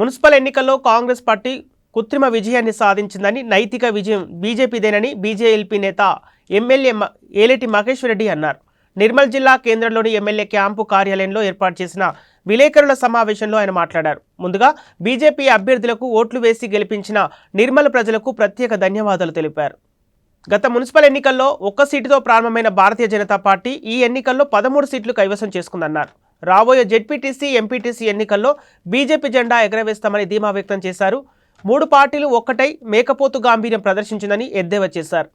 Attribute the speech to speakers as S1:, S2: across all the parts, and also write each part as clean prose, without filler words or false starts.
S1: Municipal ఎన్నికల్లో Congress party కృత్రిమ విజయాన్ని సాధించిందని, నైతిక విజయం బీజేపీదేనని బీజేఎల్పీ నేత ఎమ్మెల్యే ఏలేటి మహేశ్వర్ రెడ్డి అన్నారు. నిర్మల్ జిల్లా కేంద్రంలోని ఎమ్మెల్యే క్యాంపు కార్యాలయంలో ఏర్పాటు చేసిన విలేకరుల సమావేశంలో ఆయన మాట్లాడారు. ముందుగా బీజేపీ అభ్యర్థులకు ఓట్లు వేసి గెలిపించిన నిర్మల్ ప్రజలకు ప్రత్యేక ధన్యవాదాలు తెలిపారు. గత మున్సిపల్ ఎన్నికల్లో ఒక్క సీటుతో ప్రారంభమైన భారతీయ జనతా పార్టీ ఈ ఎన్నికల్లో 13 సీట్లు కైవసం చేసుకుందన్నారు. రాబోయే జెడ్పీటీసీ, ఎంపీటీసీ ఎన్నికల్లో బీజేపీ జెండా ఎగరవేస్తామని ధీమా వ్యక్తం చేశారు. 3 పార్టీలు ఒక్కటై మేకపోతు గాంభీర్యం ప్రదర్శించిందని ఎద్దేవా చేశారు.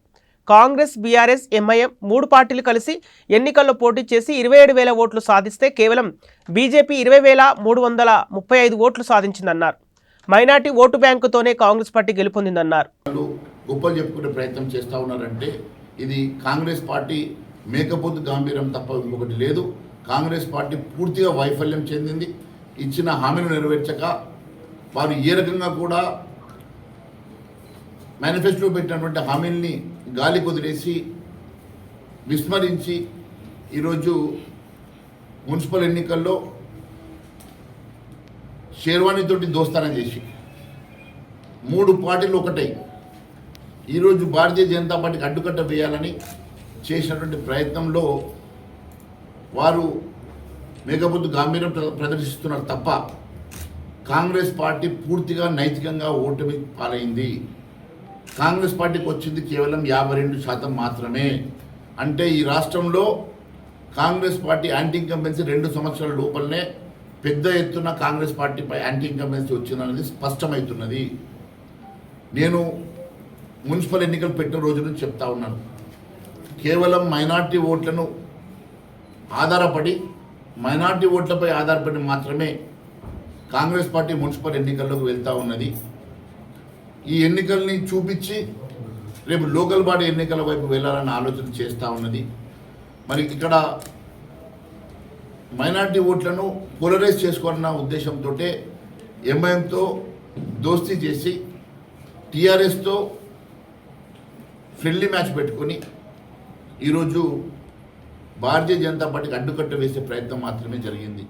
S1: కాంగ్రెస్, బీఆర్ఎస్, ఎంఐఎం 3 పార్టీలు కలిసి ఎన్నికల్లో పోటీ చేసి 27,000 ఓట్లు సాధిస్తే కేవలం బీజేపీ 20,335 ఓట్లు సాధించిందన్నారు. మైనార్టీ ఓటు బ్యాంకుతోనే కాంగ్రెస్ పార్టీ గెలుపొందిందన్నారు.
S2: గొప్పలు చెప్పుకునే ప్రయత్నం చేస్తూ ఉన్నారంటే ఇది కాంగ్రెస్ పార్టీ మేకపోతు గాంభీర్యం తప్ప ఇంకొకటి లేదు. కాంగ్రెస్ పార్టీ పూర్తిగా వైఫల్యం చెందింది. ఇచ్చిన హామీలు నెరవేర్చక వారు ఏ రకంగా కూడా మేనిఫెస్టోలో పెట్టినటువంటి హామీల్ని గాలి కుదిరేసి విస్మరించి ఈరోజు మున్సిపల్ ఎన్నికల్లో షేర్వాణితోటి దోస్తానం చేసి 3 పార్టీలు ఒకటై ఈరోజు భారతీయ జనతా పార్టీకి అడ్డుకట్ట వేయాలని చేసినటువంటి ప్రయత్నంలో వారు మేకపోతు గాంభీర్యం ప్రదర్శిస్తున్నారు తప్ప కాంగ్రెస్ పార్టీ పూర్తిగా నైతికంగా ఓటమి పాలైంది. కాంగ్రెస్ పార్టీకి వచ్చింది కేవలం 52% మాత్రమే. అంటే ఈ రాష్ట్రంలో కాంగ్రెస్ పార్టీ యాంటీ ఇన్కంబెన్సీ 2 సంవత్సరాల లోపలనే పెద్ద ఎత్తున కాంగ్రెస్ పార్టీపై యాంటీ ఇన్కంబెన్సీ వచ్చిందనేది స్పష్టమవుతున్నది. నేను మున్సిపల్ ఎన్నికలు పెట్టిన రోజు నుంచి చెప్తా ఉన్నాను, కేవలం మైనార్టీ ఓట్లను మైనార్టీ ఓట్లపై ఆధారపడి మాత్రమే కాంగ్రెస్ పార్టీ మున్సిపల్ ఎన్నికల్లోకి వెళ్తూ ఉన్నది. ఈ ఎన్నికల్ని చూపించి రేపు లోకల్ బాడీ ఎన్నికల వైపు వెళ్ళాలని ఆలోచన చేస్తూ ఉన్నది. మరి ఇక్కడ మైనార్టీ ఓట్లను పోలరైజ్ చేసుకోవాలన్న ఉద్దేశంతో ఎంఐఎంతో దోస్తీ చేసి టీఆర్ఎస్తో ఫ్రెండ్లీ మ్యాచ్ పెట్టుకొని ఈరోజు భారతీయ జనతా పార్టీకి అడ్డుకట్ట వేసే ప్రయత్నం మాత్రమే జరిగింది.